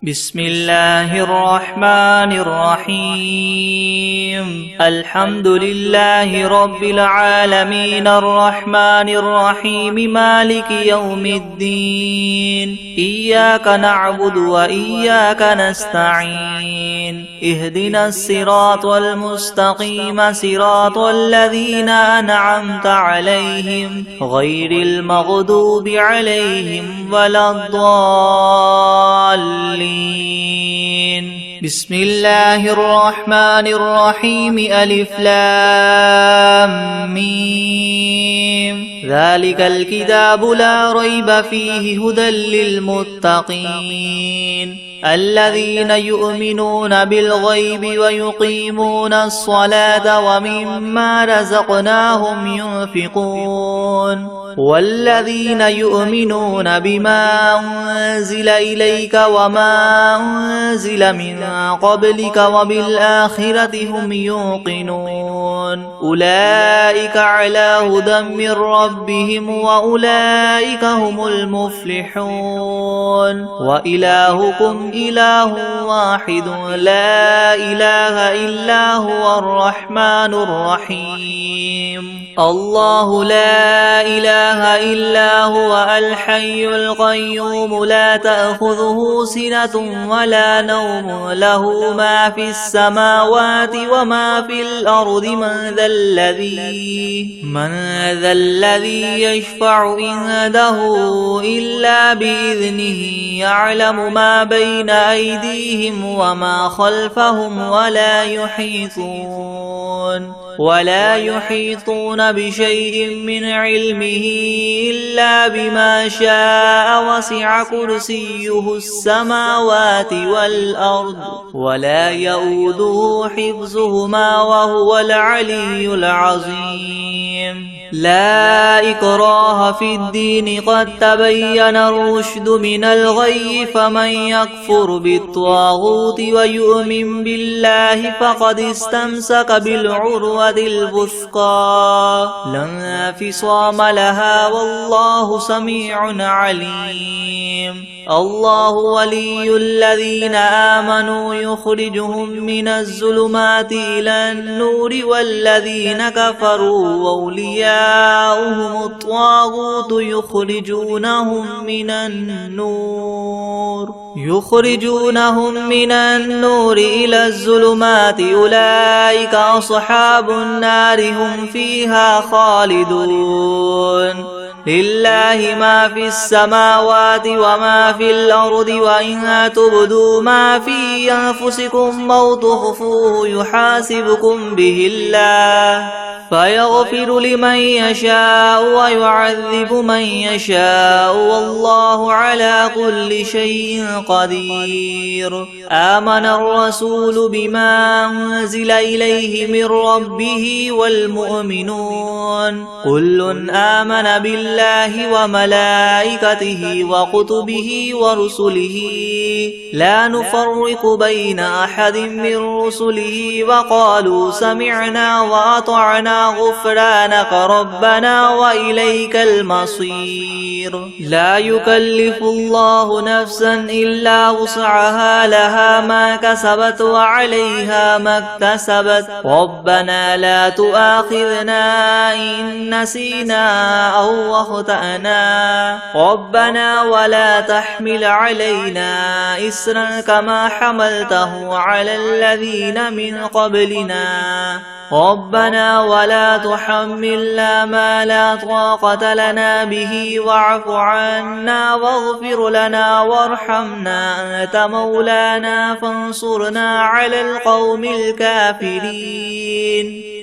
بسم الله الرحمن الرحيم الحمد لله رب العالمين الرحمن الرحيم مالك يوم الدين إياك نعبد وإياك نستعين اهدنا الصراط المستقيم صراط الذين أنعمت عليهم غير المغضوب عليهم ولا الضالين. بسم الله الرحمن الرحيم ألف لام ميم ذلك الكتاب لا ريب فيه هدى للمتقين الذين يؤمنون بالغيب ويقيمون الصلاة ومما رزقناهم ينفقون والذين يؤمنون بما أنزل إليك وما أنزل من قبلك وبالآخرة هم يوقنون أولئك على هدى من ربهم وأولئك هم المفلحون وإلهكم إله واحد لا إله إلا هو الرحمن الرحيم الله لا إله إلا هو الحي القيوم لا تأخذه سنة ولا نوم له ما في السماوات وما في الأرض من ذا الذي يشفع عنده إلا بإذنه يعلم ما بين أيديهم وما خلفهم ولا يحيطون بشيء من علمه إلا بما شاء وسع كرسيه السماوات والأرض ولا يؤوده حفظهما وهو العلي العظيم لا إكراه في الدين قد تبين الرشد من الغي فمن يكفر بالطاغوت ويؤمن بالله فقد استمسك بالعروة الوثقى لا انفصام لها والله سميع عليم الله ولي الذين آمنوا يخرجهم من الظلمات إلى النور والذين كفروا أولياؤهم الطاغوت يخرجونهم من النور إلى الظلمات أولئك أصحاب النار هم فيها خالدون لله ما في السماوات وما في الأرض وإن تبدوا ما في أنفسكم أو تخفوه يحاسبكم به الله فيغفر لمن يشاء ويعذب من يشاء والله على كل شيء قدير آمن الرسول بما أنزل إليه من ربه والمؤمنون كل آمن بالله وملائكته وكتبه ورسله لا نفرق بين أحد من رسله وقالوا سمعنا وأطعنا غفرانك ربنا وإليك المصير لا يكلف الله نفسا إلا وسعها لها ما كسبت وعليها ما اكتسبت ربنا لا تؤاخذنا إن نسينا أو أخطأنا ربنا ولا تحمل علينا إسرا كما حملته على الذين من قبلنا ربنا ولا تحملنا ما لا طاقة لنا به واعف عنا واغفر لنا وارحمنا أنت مولانا فانصرنا على القوم الكافرين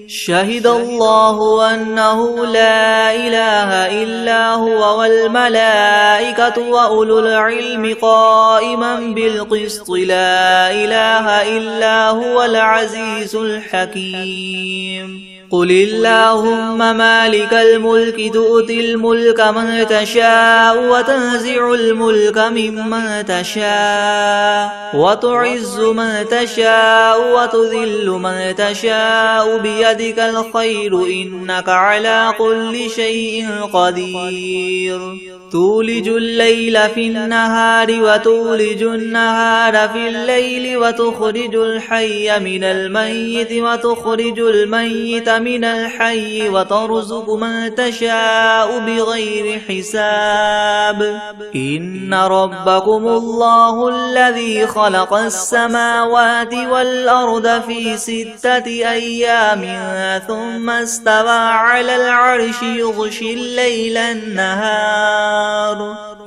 شهد الله أنه لا إله إلا هو والملائكة وأولو العلم قائما بالقسط لا إله إلا هو العزيز الحكيم قل اللهم مالك الملك تؤتي الملك من تشاء وتنزع الملك ممن تشاء وتعز من تشاء وتذل من تشاء بيدك الخير إنك على كل شيء قدير تولج الليل في النهار وتولج النهار في الليل وتخرج الحي من الميت وتخرج الميت من الحي وترزق من تشاء بغير حساب إن ربكم الله الذي خلق السماوات والأرض في 6 أيام ثم استوى على العرش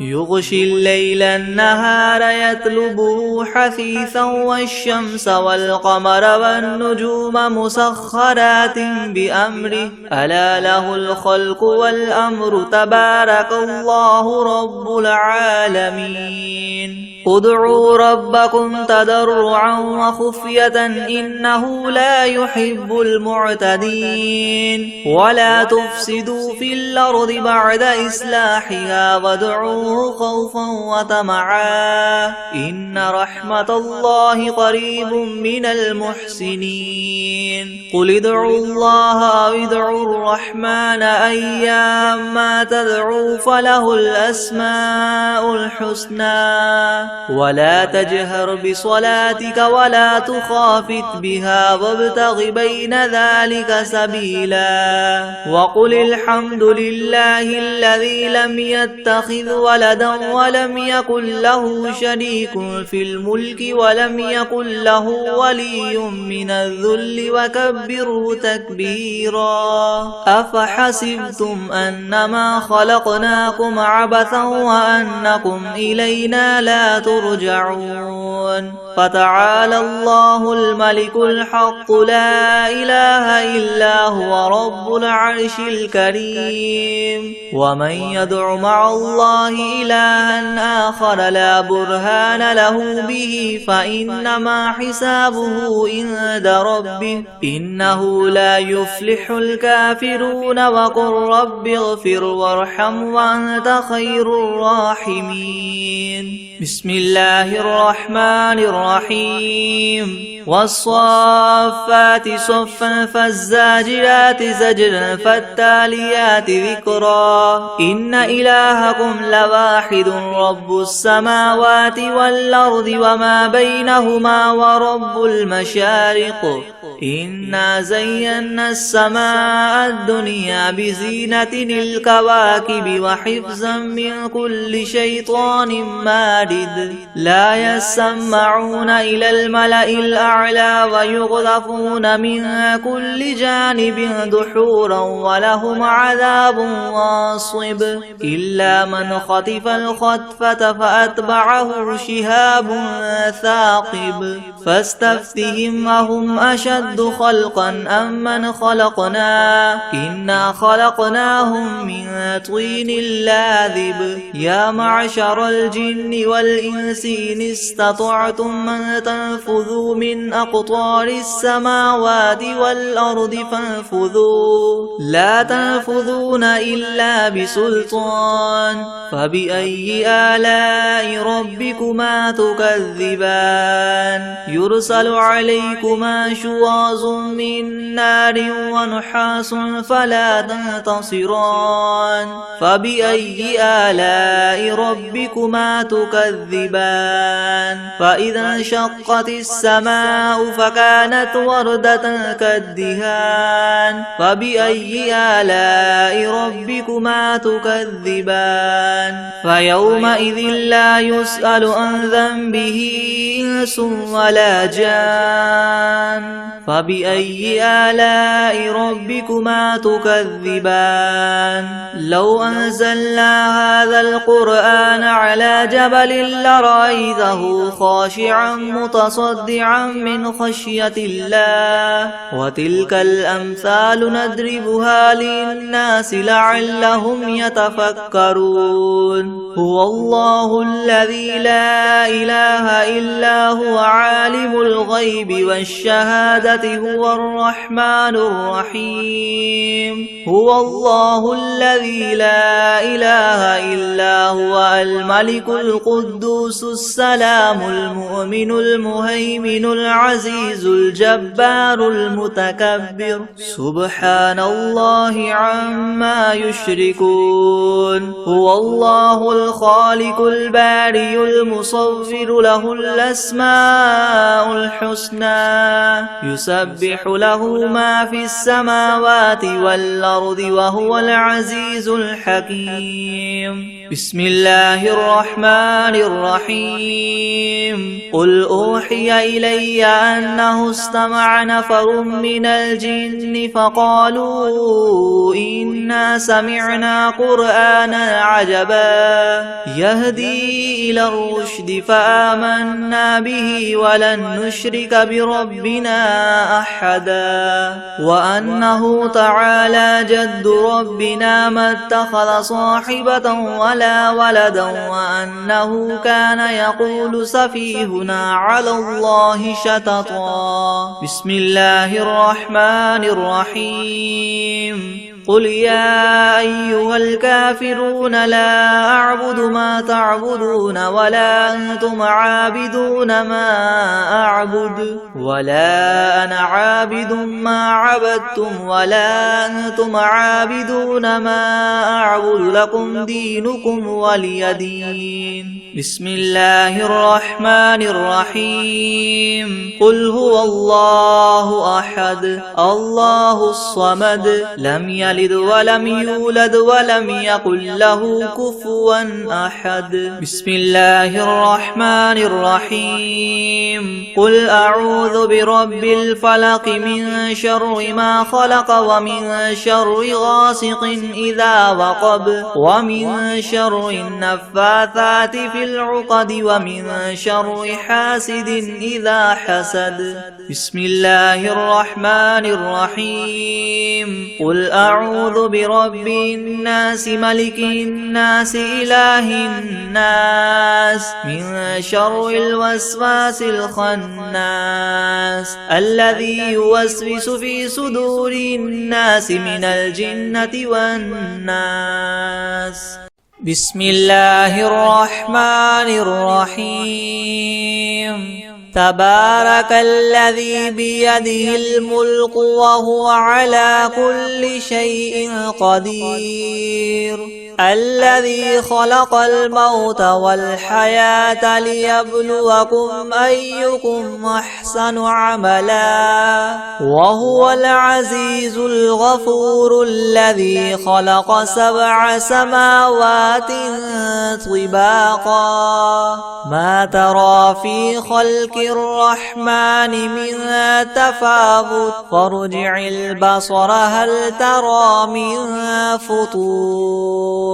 يغشي الليل النهار يطلبه حثيثا والشمس والقمر والنجوم مسخرات بأمره ألا له الخلق والأمر تبارك الله رب العالمين ادعوا ربكم تضرعا وخفية إنه لا يحب المعتدين ولا تفسدوا في الأرض بعد إصلاحها وادعوه خوفا وطمعا إن رحمة الله قريب من المحسنين قل ادعوا الله أو ادعوا الرحمن أيما تدعوا فله الأسماء الحسنى ولا تجهر بصلاتك ولا تخافت بها وابتغ بين ذلك سبيلا وقل الحمد لله الذي لم يتخذ ولدا ولم يكن له شريك في الملك ولم يكن له ولي من الذل وكبره تكبيرا أفحسبتم أنما خلقناكم عبثا وأنكم إلينا لا ترجعون فتعالى الله الملك الحق لا إله إلا هو رب العرش الكريم ومن يدع مع الله إلها آخر لا برهان له به فإنما حسابه عند ربه إنه لا يفلح الكافرون وقل رب اغفر وارحم وأنت خير الراحمين بسم الله الرحمن الرحيم والصافات صفا فالزاجرات زجرا فالتاليات ذكرا إن إلهكم لواحد رب السماوات والأرض وما بينهما ورب المشارق إنا زينا السماء الدنيا بزينة الكواكب وحفظا من كل شيطان مارد لا يسمعون إلى الملأ الأعلى ويغذفون من كل جانب دحورا ولهم عذاب واصب إلا من خطف الخطفة فأتبعه شهاب ثاقب فاستفتهم أهم أشد خلقا أم من خلقنا إنا خلقناهم من طين لاذب يا معشر الجن والإنس إن استطعتم أن تنفذوا من أقطار السماوات والأرض فانفذوا لا تنفذون إلا بسلطان فبأي آلاء ربكما تكذبان يرسل عليكما شواظ من نار ونحاس فلا تنتصران فبأي آلاء ربكما تكذبان فإذا انشقت السماء فكانت وردة كالدهان فبأي آلاء ربكما تكذبان فيومئذ لا يسأل عن ذنبه إنس ولا جان فبأي آلاء ربكما تكذبان لو أنزلنا هذا القرآن على جبل لرأيته خاشعا متصدعا من خشية الله وتلك الأمثال نضربها للناس لعلهم يتفكرون هو الله الذي لا إله إلا هو عالم الغيب والشهادة هو الرحمن الرحيم هو الله الذي لا إله إلا هو الملك القدوس السلام المؤمن المهيمن العزيز الجبار المتكبر سبحان الله عما يشركون هو الله الله الخالق البارئ المصور له الأسماء الحسنى يسبح له ما في السماوات والأرض وهو العزيز الحكيم. بسم الله الرحمن الرحيم. قل أوحي إلي أنه استمع نفر من الجن فقالوا إنا سمعنا قرآنا عجبا يهدي إلى الرشد فآمنا به ولن نشرك بربنا أحدا وأنه تعالى جد ربنا ما اتخذ صاحبة ولا ولدا وأنه كان يقول سفيهنا على الله شططا. بسم الله الرحمن الرحيم. قل يا أيها الكافرون لا أعبد ما تعبدون ولا أنتم عابدون ما أعبد ولا أنا عابد ما عبدتم ولا أنتم عابدون ما أعبد لكم دينكم ولي دين. بسم الله الرحمن الرحيم. قل هو الله أحد الله الصمد لم يلد ولم يولد ولم يكن له كفوا أحد. بسم الله الرحمن الرحيم. قل أعوذ برب الفلق من شر ما خلق ومن شر غاسق إذا وقب ومن شر النفاثات في العقد ومن شر حاسد إذا حسد. بسم الله الرحمن الرحيم. قل أعوذ برب الناس ملك الناس إله الناس من شر الوسواس الخناس الذي يوسوس في صدور الناس من الجنة والناس. بسم الله الرحمن الرحيم. تبارك الذي بيده الملك وهو على كل شيء قدير الذي خلق الموت والحياة ليبلوكم أيكم أحسن عملا وهو العزيز الغفور الذي خلق 7 سماوات طباقا ما ترى في خلق الرحمن من تفاوت فارجع البصر هل ترى من فطور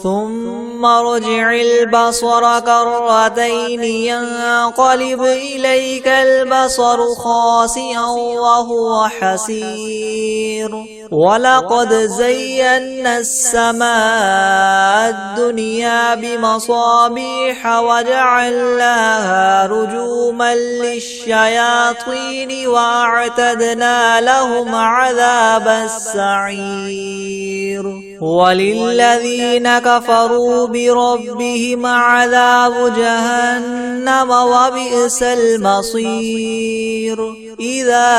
ثم ارجع البصر كرتين ينقلب إليك البصر خاسئا وهو حسير ولقد زينا السماء الدنيا بمصابيح وجعلناها رجوما للشياطين وأعتدنا لهم عذاب السعير وللذين كفروا بربهم عذاب جهنم وبئس المصير إذا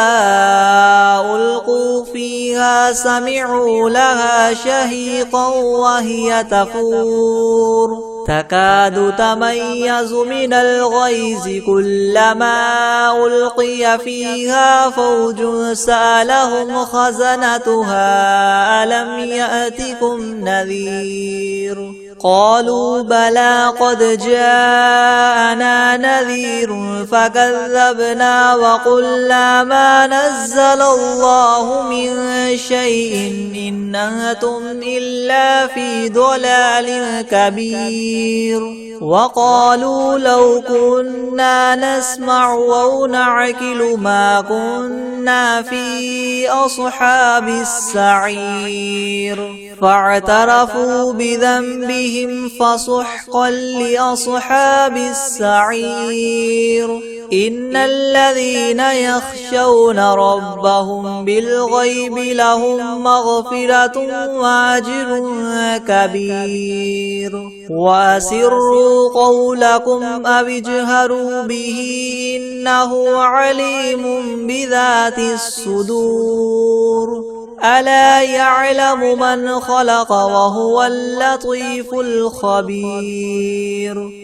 ألقوا فيها سمعوا لها شهيقا وهي تفور تكاد تميز من الغيظ كلما ألقي فيها فوج سألهم خزنتها ألم يأتكم نذير قالوا بلى قد جاءنا نذير فكذبنا وقلنا ما نزل الله من شيء إن أنتم إلا في ضلال كبير وقالوا لو كنا نسمع أو نعقل ما كنا في أصحاب السعير فاعترفوا بذنبهم فسحقا لأصحاب السعير إن الذين يخشون ربهم بالغيب لهم مغفرة وأجر كبير وأسروا قولكم أو اجهروا به إنه عليم بذات الصدور ألا يعلم من خلق وهو اللطيف الخبير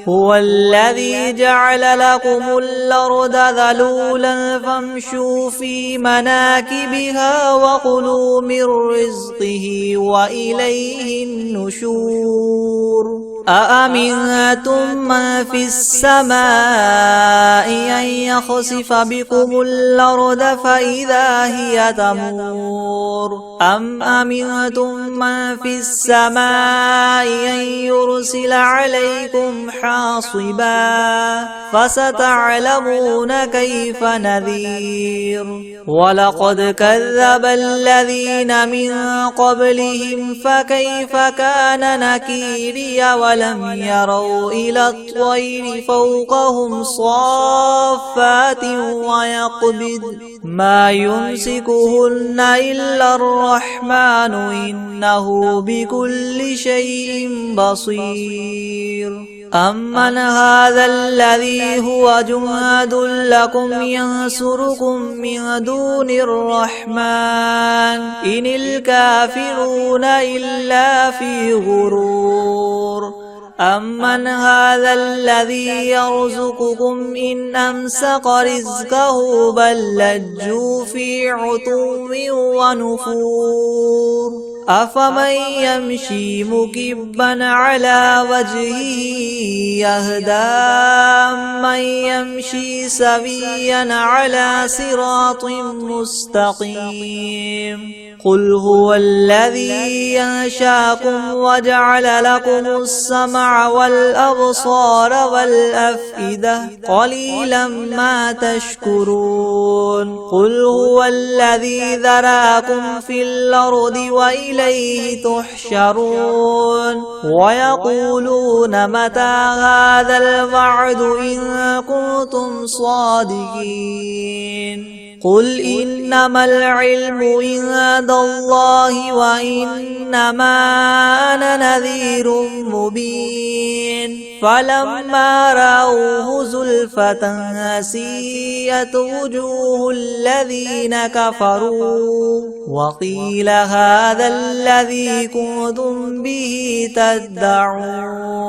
هو الذي جعل لكم الأرض ذلولا فامشوا في مناكبها وكلوا من رزقه وإليه النشور أأمنتم من في السماء أن يخسف بكم الأرض فإذا هي تمور أم أمنتم من في السماء أن يرسل عليكم حاصبا فستعلمون كيف نذير ولقد كذب الذين من قبلهم فكيف كان نكيري ولم يروا إلى الطير فوقهم صافات ويقبض ما يمسكهن إلا الرحمن إنه بكل شيء بصير أمن هذا الذي هو جند لكم ينصركم من دون الرحمن إن الكافرون إلا في غرور أمن هذا الذي يرزقكم إن أمسك رزقه بل لجوا في عتو ونفور أفمن يمشي مكبا على وجهه يهدى من يمشي سويا على صراط مستقيم قل هو الذي ينشاكم وجعل لكم السمع والأبصار والأفئدة قليلا ما تشكرون قل هو الذي ذراكم في الأرض وإليه تحشرون ويقولون متى هذا الوعد إن كنتم صادقين قل إنما العلم عند الله وإنما أنا نذير مبين فلما رأوه زلفة سيئت وجوه الذين كفروا وقيل هذا الذي كنتم به تدعون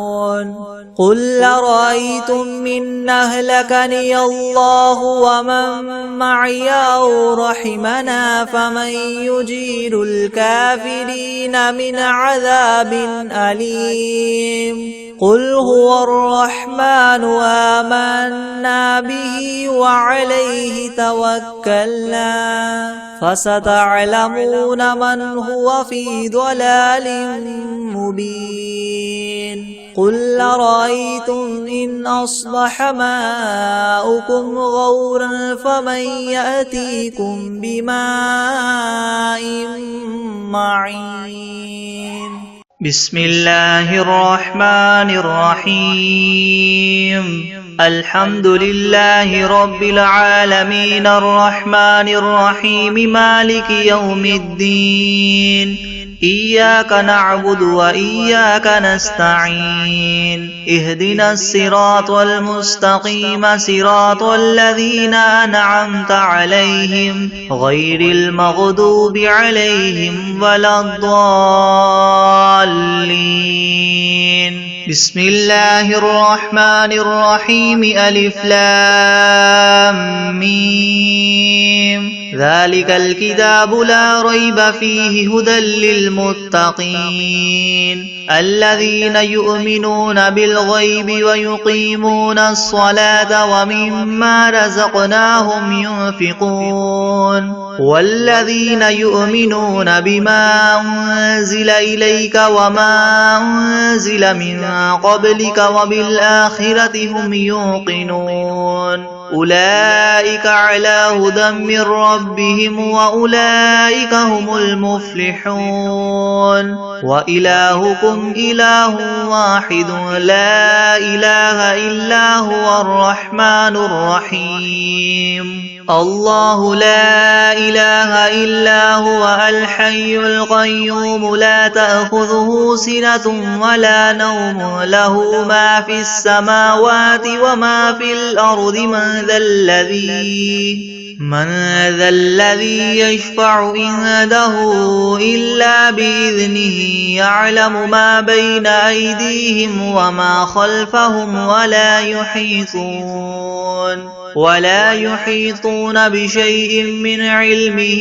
قل أرأيتم إن أهلكني الله ومن معي أو رحمنا فمن يجير الكافرين من عذاب أليم قل هو الرحمن آمنا به وعليه توكلنا فستعلمون من هو في ضلال مبين قل أرأيتم إن أصبح ماؤكم غورا فمن يأتيكم بماء معين بسم الله الرحمن الرحيم الحمد لله رب العالمين الرحمن الرحيم مالك يوم الدين إياك نعبد وإياك نستعين اهدنا الصراط المستقيم صراط الذين أنعمت عليهم غير المغضوب عليهم ولا الضالين بسم الله الرحمن الرحيم ألف لام ميم ذلك الكتاب لا ريب فيه هدى للمتقين الذين يؤمنون بالغيب ويقيمون الصلاة ومما رزقناهم ينفقون والذين يؤمنون بما أنزل إليك وما أنزل من قبلك وبالآخرة هم يوقنون أولئك على هدى من ربهم وأولئك هم المفلحون وإلهكم إله واحد لا إله إلا هو الرحمن الرحيم الله لا إله إلا هو الحي القيوم لا تأخذه سنة ولا نوم له ما في السماوات وما في الأرض من ذا الذي من ذا الذي يشفع عنده إلا بإذنه يعلم ما بين أيديهم وما خلفهم ولا يحيطون بشيء من علمه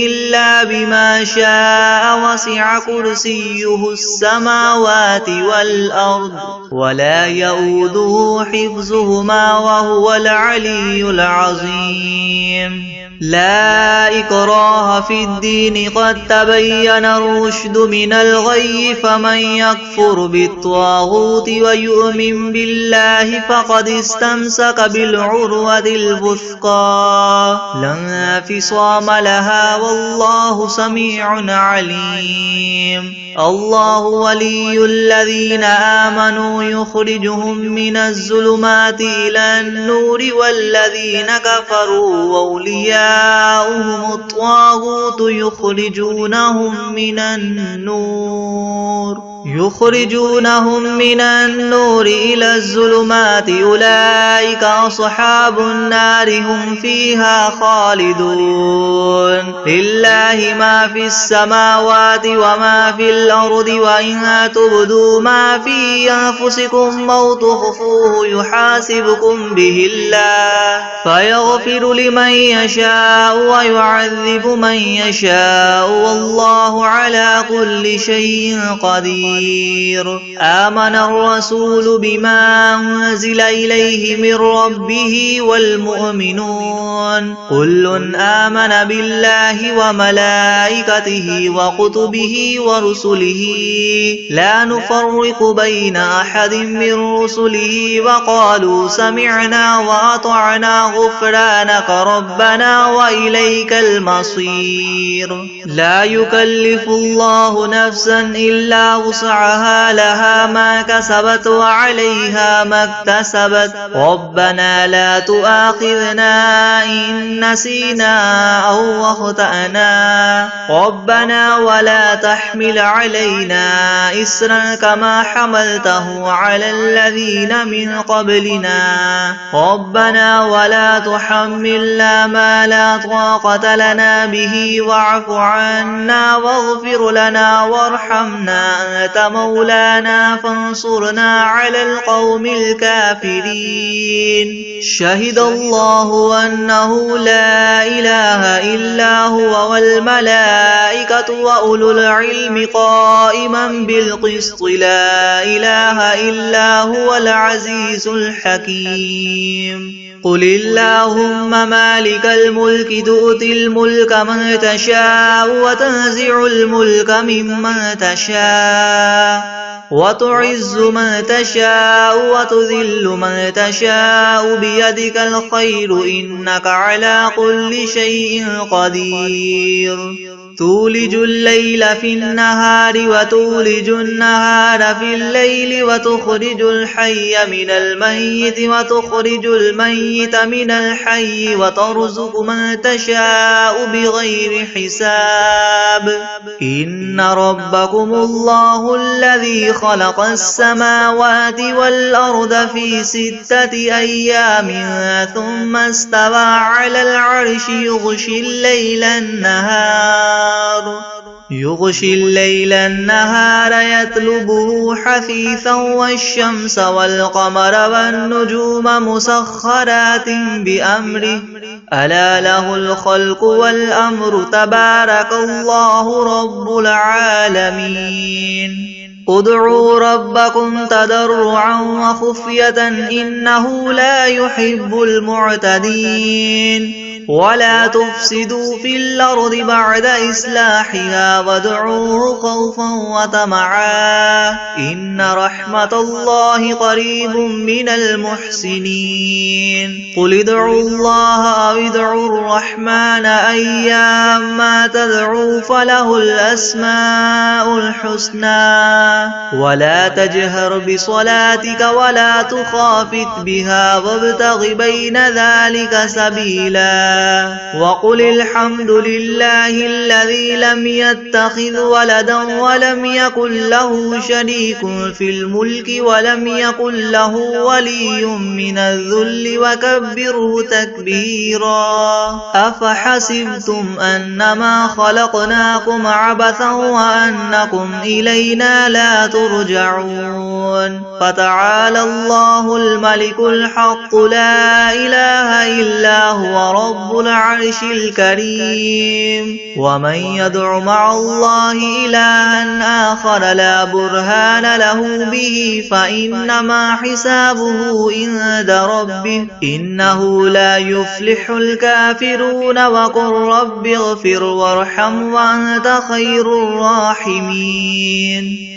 إلا بما شاء وسع كرسيه السماوات والأرض ولا يؤوده حفظهما وهو العلي العظيم لا إكراه في الدين قد تبين الرشد من الغي فمن يكفر بالطاغوت ويؤمن بالله فقد استمسك بالعروة الوثقى لا انفصام لها والله سميع عليم الله ولي الذين آمنوا يخرجهم من الظلمات إلى النور والذين كفروا أولياؤهم الطاغوت يخرجونهم من النور إلى الظلمات أولئك أصحاب النار هم فيها خالدون لله ما في السماوات وما في الأرض وإن تبدوا ما في أنفسكم أو تخفوه يحاسبكم به الله فيغفر لمن يشاء ويعذب من يشاء والله على كل شيء قدير آمن الرسول بما أنزل إليه من ربه والمؤمنون كل آمن بالله وملائكته وكتبه ورسله لا نفرق بين أحد من رسله وقالوا سمعنا وأطعنا غفرانك ربنا وإليك المصير لا يكلف الله نفسا إلا وسعها لها ما كسبت وعليها ما اكتسبت ربنا لا تؤاخذنا إن نسينا أو أخطأنا ربنا ولا تحمل علينا إسرا كما حملته على الذين من قبلنا ربنا ولا تحملنا ما لا طاقة لنا به واعف عنا واغفر لنا وارحمنا أنت مولانا فانصرنا على القوم الكافرين شهد الله أنه لا إله إلا هو والملائكة وأولو العلم قائما بالقسط لا إله إلا هو العزيز الحكيم قل اللهم مالك الملك تؤتي الملك من تشاء وتنزع الملك ممن تشاء وتعز من تشاء وتذل من تشاء بيدك الخير إنك على كل شيء قدير تولج الليل في النهار وتولج النهار في الليل وتخرج الحي من الميت وتخرج الميت من الحي وترزق من تشاء بغير حساب إن ربكم الله الذي خلق السماوات والأرض في 6 أيام ثم استوى على العرش يغشي الليل النهار يطلبه حثيثا والشمس والقمر والنجوم مسخرات بأمره ألا له الخلق والأمر تبارك الله رب العالمين ادعوا ربكم تضرعا وخفية إنه لا يحب المعتدين ولا تفسدوا في الأرض بعد إصلاحها وادعوه خوفا وطمعا إن رحمة الله قريب من المحسنين قل ادعوا الله أو ادعوا الرحمن أيما تدعوا فله الأسماء الحسنى ولا تجهر بصلاتك ولا تخافت بها وابتغ بين ذلك سبيلا وقل الحمد لله الذي لم يتخذ ولدا ولم يكن له شريك في الملك ولم يكن له ولي من الذل وكبره تكبيرا أفحسبتم أنما خلقناكم عبثا وأنكم إلينا لا ترجعون فتعالى الله الملك الحق لا إله إلا هو رب العرش الكريم ومن يدع مع الله إلها آخر لا برهان له به فإنما حسابه عند ربه إنه لا يفلح الكافرون وقل رب اغفر وارحم وأنت خير الراحمين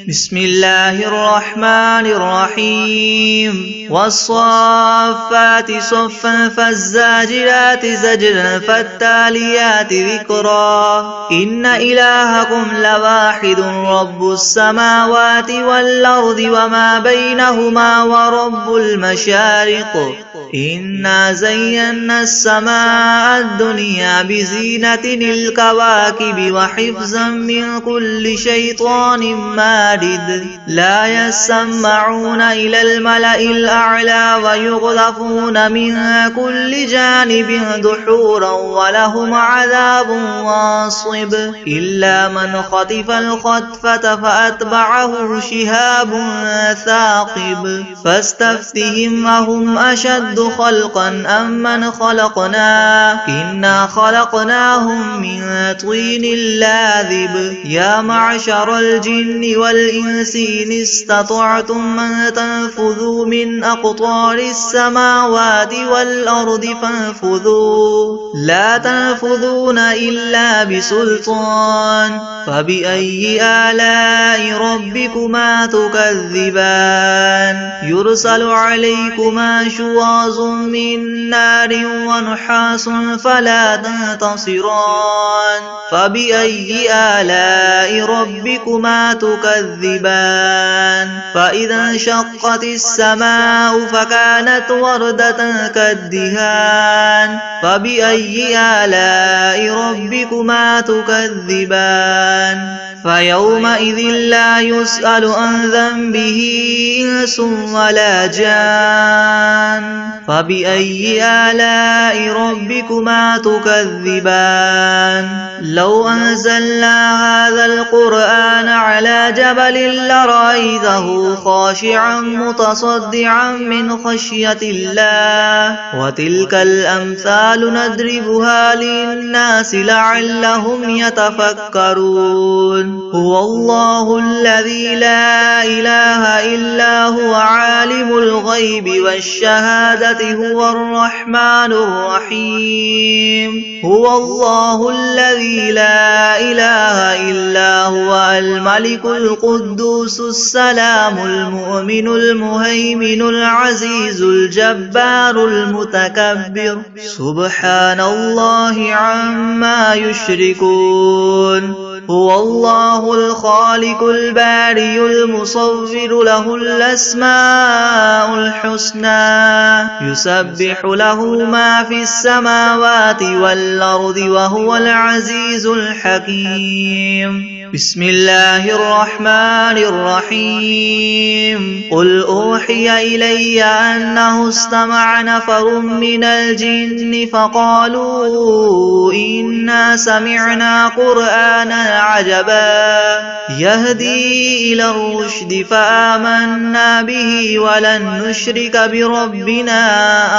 بسم الله الرحمن الرحيم والصافات صفا فالزاجرات زجرا فالتاليات ذكرا إن إلهكم لواحد رب السماوات والأرض وما بينهما ورب المشارق إنا زينا السماء الدنيا بزينة الكواكب وحفظا من كل شيطان مارد لا يسمعون إلى الملأ الأعلى ويقذفون من كل جانب دحورا ولهم عذاب واصب إلا من خطف الخطفة فأتبعه شهاب ثاقب فاستفتهم أهم أشد خلقا أم من خلقنا إنا خلقناهم من طين لاذب يا معشر الجن والإنس إن استطعتم أن تنفذوا من أقطار السماوات والأرض فانفذوا لا تنفذون إلا بسلطان فبأي آلاء ربكما تكذبان يرسل عليكما شواظ من نار ونحاس فلا تنتصران فبأي آلاء ربكما تكذبان فإذا انشقت السماء فكانت وردة كالدهان فبأي آلاء ربكما تكذبان فيومئذ لا يسأل عن ذنبه إنس ولا جان فبأي آلاء ربكما تكذبان لو أنزلنا هذا القرآن على جبل لرأيته خاشعا متصدعا من خشية الله وتلك الأمثال نضربها للناس لعلهم يتفكرون هو الله الذي لا إله إلا هو عالم الغيب والشهادة هو الرحمن الرحيم هو الله الذي لا إله إلا هو الملك القدوس السلام المؤمن المهيمن العزيز الجبار المتكبر سبحان الله عما يشركون هو الله الخالق البارئ المصور له الأسماء الحسنى يسبح له ما في السماوات والأرض وهو العزيز الحكيم بسم الله الرحمن الرحيم قل أوحي إلي أنه استمع نفر من الجن فقالوا إنا سمعنا قرآنا عجبا يهدي إلى الرشد فآمنا به ولن نشرك بربنا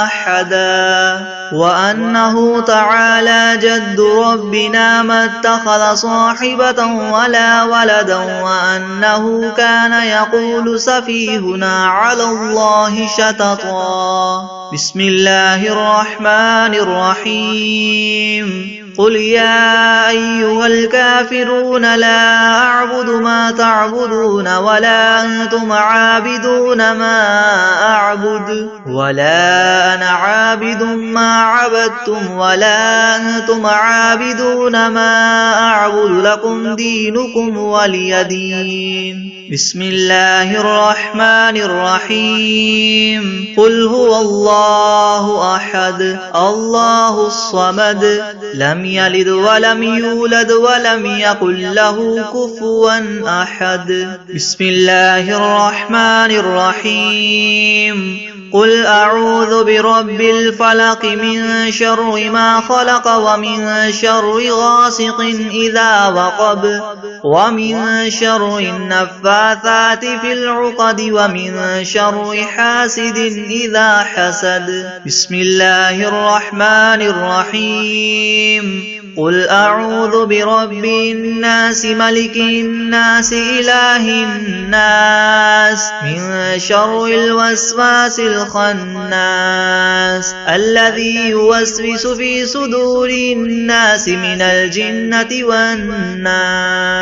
أحدا وأنه تعالى جد ربنا ما اتخذ صاحبة ولا ولدا وأنه كان يقول سفيهنا على الله شططا بسم الله الرحمن الرحيم قل يا أيها الكافرون لا أعبد ما تعبدون ولا أنتم عابدون ما أعبد ولا أنا عابد ما عبدتم ولا أنتم عابدون ما أعبد لكم دينكم ولي دين بسم الله الرحمن الرحيم قل هو الله أحد الله الصمد لم يلد ولم يولد ولم يكن له كفوا أحد بسم الله الرحمن الرحيم قل أعوذ برب الفلق من شر ما خلق ومن شر غاسق إذا وقب ومن شر النفاثات في العقد ومن شر حاسد إذا حسد بسم الله الرحمن الرحيم قل أعوذ برب الناس ملك الناس إله الناس من شر الوسواس الخناس الذي يوسوس في صدور الناس من الجنة والناس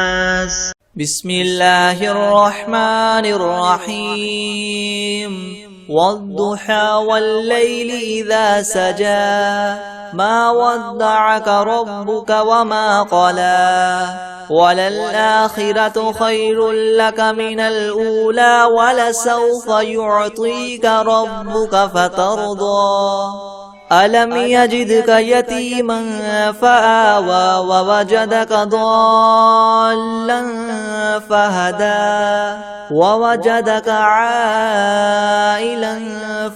بسم الله الرحمن الرحيم والضحى والليل إذا سجى ما ودعك ربك وما قلى وللآخرة خير لك من الأولى ولسوف يعطيك ربك فترضى ألم يجدك يتيما فآوى ووجدك ضالا فهدى ووجدك عائلا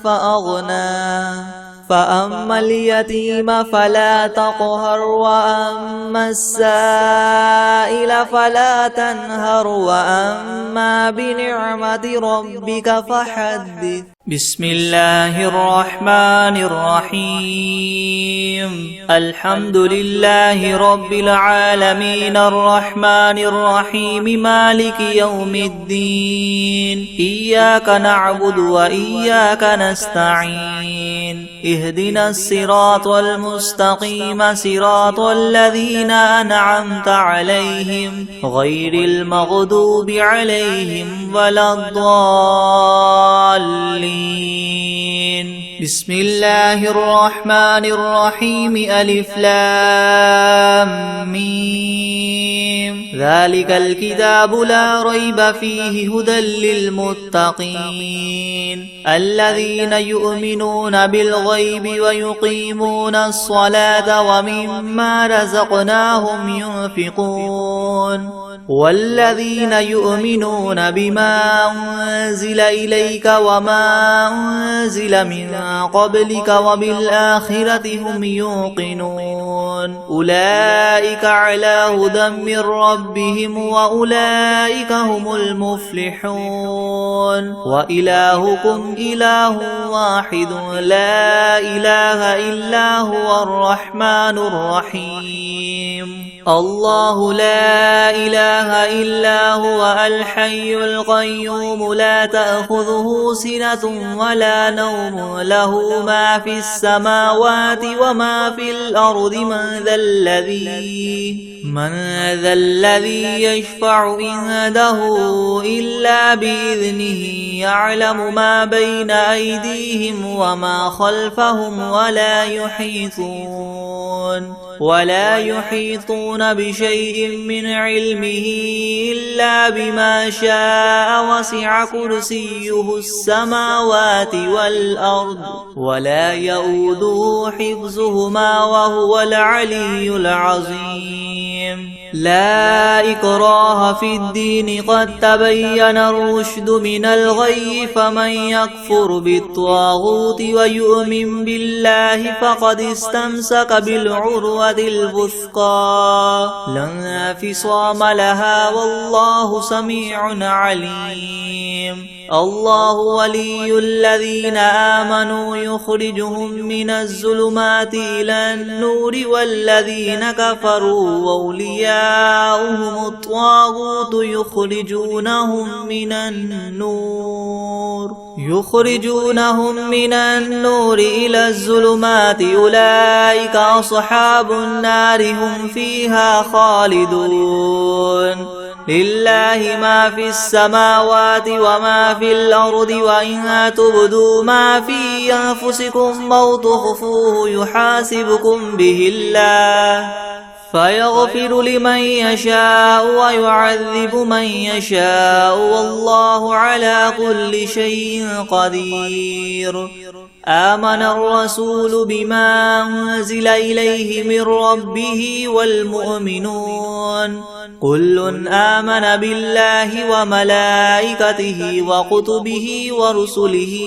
فأغنى فأما اليتيم فلا تقهر وأما السائل فلا تنهر وأما بنعمة ربك فحدث بسم الله الرحمن الرحيم الحمد لله رب العالمين الرحمن الرحيم مالك يوم الدين إياك نعبد وإياك نستعين اهدنا الصراط المستقيم صراط الذين أنعمت عليهم غير المغضوب عليهم ولا الضالين بسم الله الرحمن الرحيم ألف لام ميم ذلك الكتاب لا ريب فيه هدى للمتقين الذين يؤمنون بالغيب ويقيمون الصلاة ومما رزقناهم ينفقون والذين يؤمنون بما أنزل إليك وما أنزل من قبلك وبالآخرة هم يوقنون أولئك على هدى من ربهم وأولئك هم المفلحون وإلهكم إله واحد لا إله إلا هو الرحمن الرحيم الله لا إله إلا هو الحي القيوم لا تأخذه سنة ولا نوم له ما في السماوات وما في الأرض من ذا الذي يشفع عنده إلا بإذنه يعلم ما بين أيديهم وما خلفهم ولا يحيطون بشيء من علمه إلا بما شاء وسع كرسيه السماوات والأرض ولا يؤوده حفظهما وهو العلي العظيم لا إكراه في الدين قد تبين الرشد من الغي فمن يكفر بالطاغوت ويؤمن بالله فقد استمسك بالعروة الوثقى لا انفصام لها والله سميع عليم الله ولي الذين آمنوا يخرجهم من الظلمات إلى النور والذين كفروا وأولياؤهم الطاغوت يخرجونهم من النور إلى الظلمات أولئك أصحاب النار هم فيها خالدون لله ما في السماوات وما في الأرض وإن تبدوا ما في أنفسكم أو تخفوه يحاسبكم به الله فيغفر لمن يشاء ويعذب من يشاء والله على كل شيء قدير. آمن الرسول بما أنزل إليه من ربه والمؤمنون كل آمن بالله وملائكته وكتبه ورسله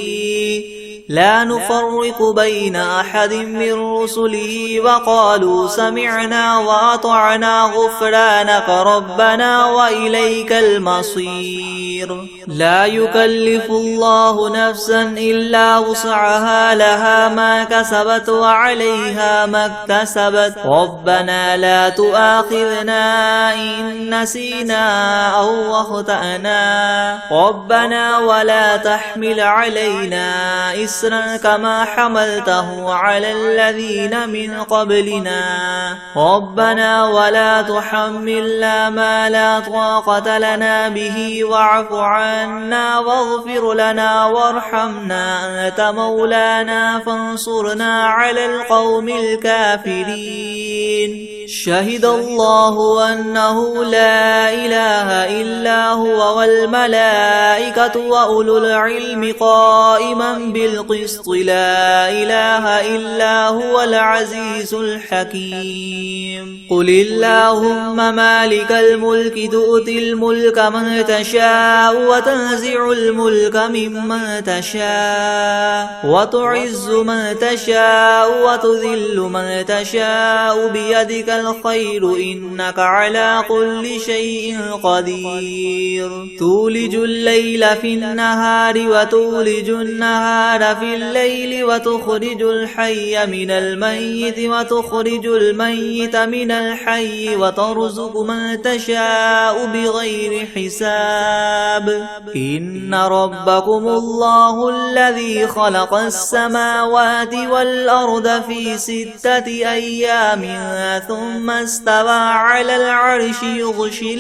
لا نفرق بين أحد من رسله وقالوا سمعنا وأطعنا غفرانك ربنا وإليك المصير. لا يكلف الله نفسا إلا وسعها لها ما كسبت وعليها ما اكتسبت ربنا لا تؤاخذنا إن نسينا أو أخطأنا ربنا ولا تحمل علينا إسرا كما حملته على الذين من قبلنا ربنا ولا تحملنا ما لا طاقة لنا به واعف عنا واغفر لنا وارحمنا أنت مولانا فانصرنا على القوم الكافرين. شهد الله أنه لا إله إلا هو والملائكة وأولو العلم قائما بالقسط لا إله إلا هو العزيز الحكيم. قل اللهم مالك الملك تؤتي الملك من تشاء وتنزع الملك ممن تشاء وتعز من تشاء وتذل من تشاء بيدك الخير إنك على كل شيء قدير. تولج الليل في النهار وتولج النهار في الليل وتخرج الحي من الميت وتخرج الميت من الحي وترزق من تشاء بغير حساب. إن ربكم الله الذي خلق السماوات والأرض في 6 أيام ثم استوى على العرش يغشي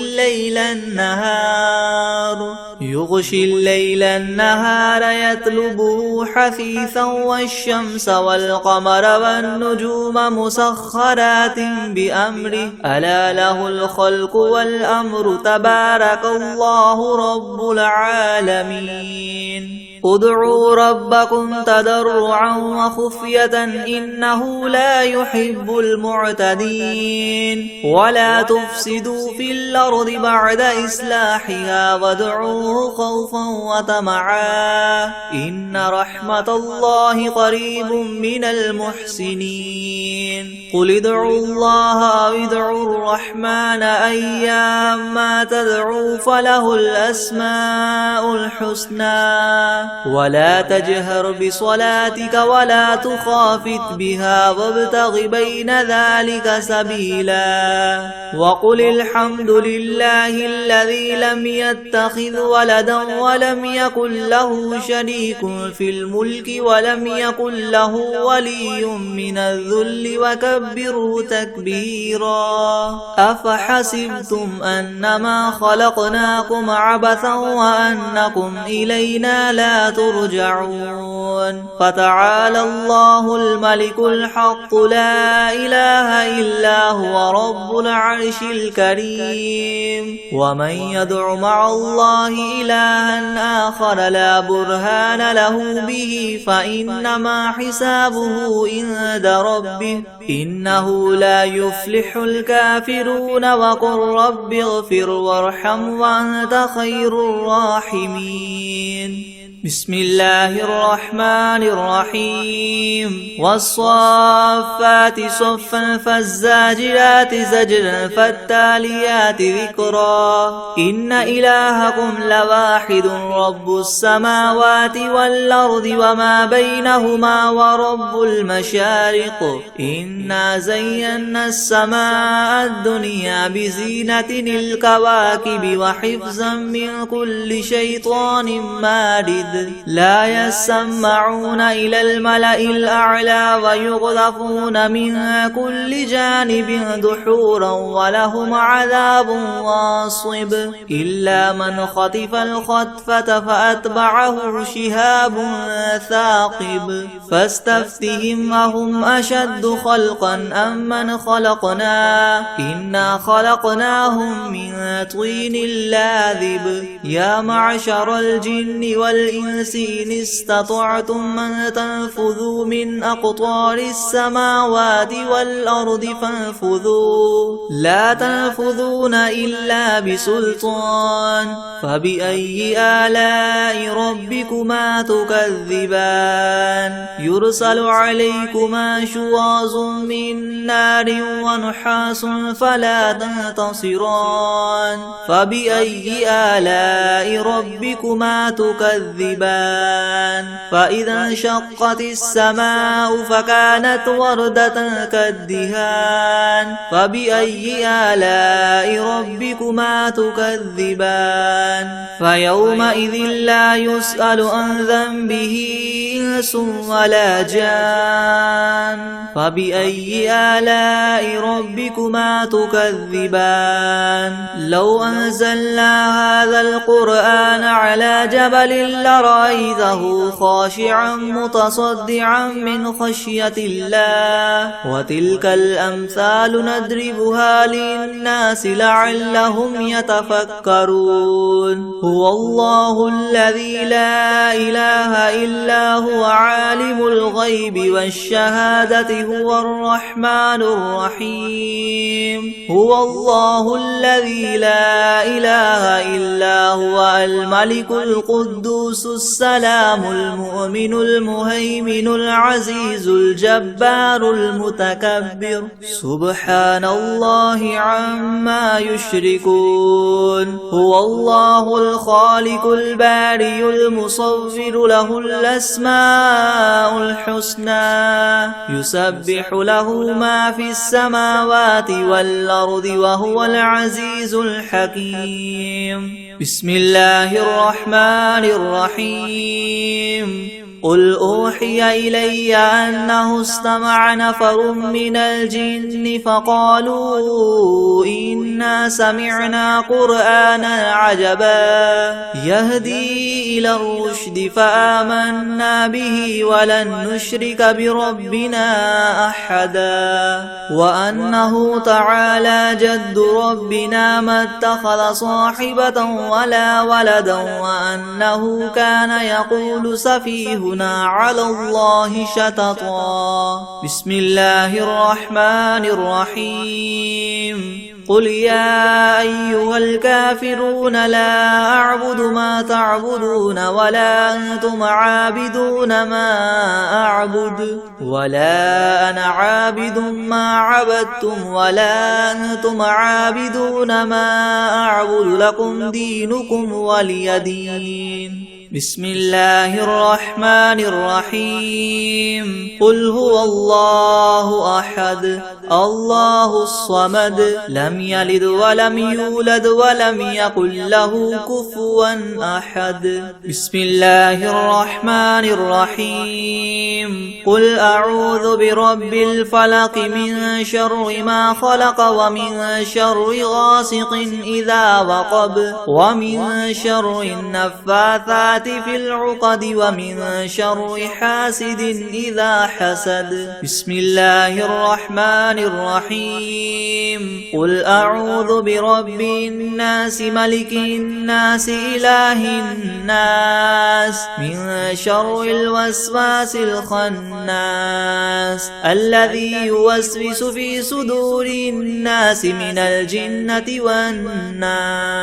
الليل النهار يطلبه حثيثا والشمس والقمر والنجوم مسخرات بأمره ألا له الخلق والأمر تبارك الله رب العالمين. ادعوا ربكم تضرعا وخفية إنه لا يحب المعتدين. ولا تفسدوا في الأرض بعد إصلاحها وادعوه خوفا وطمعا إن رحمة الله قريب من المحسنين. قل ادعوا الله أو ادعوا الرحمن أيما تدعوا فله الأسماء الحسنى. ولا تجهر بصلاتك ولا تخافت بها وابتغ بين ذلك سبيلا. وقل الحمد لله الذي لم يتخذ ولدا ولم يكن له شريك في الملك ولم يكن له ولي من الذل وكبره تكبيرا. أفحسبتم أنما خلقناكم عبثا وأنكم إلينا لا ترجعون. فتعالى الله الملك الحق لا إله إلا هو رب العرش الكريم. ومن يدع مع الله إلها آخر لا برهان له به فإنما حسابه عند ربه إنه لا يفلح الكافرون. وقل رب اغفر وارحم وأنت خير الراحمين. بسم الله الرحمن الرحيم. والصافات صفا فالزاجرات زجرا فالتاليات ذكرا. إن إلهكم لواحد رب السماوات والأرض وما بينهما ورب المشارق. إنا زينا السماء الدنيا بزينة الكواكب وحفظا من كل شيطان مارد. بارد لا يسمعون إلى الملأ الأعلى ويقذفون من كل جانب دحورا ولهم عذاب واصب إلا من خطف الخطفة فأتبعه شهاب ثاقب فاستفتهم أهم أشد خلقا أم من خلقنا إنا خلقناهم من طين لاذب يا معشر الجن والإنس إن استطعتم من تنفذوا من أقطار السماوات والأرض فانفذوا لا تنفذون إلا بسلطان فبأي آلاء ربكما تكذبان يرسل عليكما شواظ من نار ونحاس فلا تنتصران فبأي آلاء ربكما تكذبان فإذا انشقت السماء فكانت وردة كالدهان فبأي آلاء ربكما تكذبان فيومئذ لا يسأل عن ذنبه إنس ولا جان فبأي آلاء ربكما تكذبان لو أنزلنا هذا القرآن على جبل لرأيته خاشعا متصدعا من خشية الله وتلك الأمثال نضربها للناس لعلهم يتفكرون هو الله الذي لا إله إلا هو عالم الغيب والشهادة هو الرحمن الرحيم هو الله الذي لا إله إلا هو الملك القدوس السلام المؤمن المهيمن العزيز الجبار المتكبر سبحان الله عما يشركون هو الله الخالق البارئ المصور له الأسماء الحسنى يسبح له ما في السماوات والأرض وهو العزيز الحكيم بسم الله الرحمن الرحيم قل أوحي إلي أنه استمع نفر من الجن فقالوا إنا سمعنا قرآنا عجبا يهدي إلى الرشد فآمنا به ولن نشرك بربنا أحدا وأنه تعالى جد ربنا ما اتخذ صاحبة ولا ولدا وأنه كان يقول سفيهنا على الله شططا بسم الله الرحمن الرحيم قل يا أيها الكافرون لا أعبد ما تعبدون ولا أنتم عابدون ما أعبد ولا أنا عابد ما عبدتم ولا أنتم عابدون ما أعبد لكم دينكم ولي دين بسم الله الرحمن الرحيم قل هو الله أحد الله الصمد لم يلد ولم يولد ولم يكن له كفوا أحد بسم الله الرحمن الرحيم قل أعوذ برب الفلق من شر ما خلق ومن شر غاسق إذا وقب ومن شر النفاثات في العقد ومن شر حاسد إذا حسد بسم الله الرحمن الرحيم قل أعوذ برب الناس ملك الناس إله الناس من شر الوسواس الخناس الذي يوسوس في صدور الناس من الجنة والناس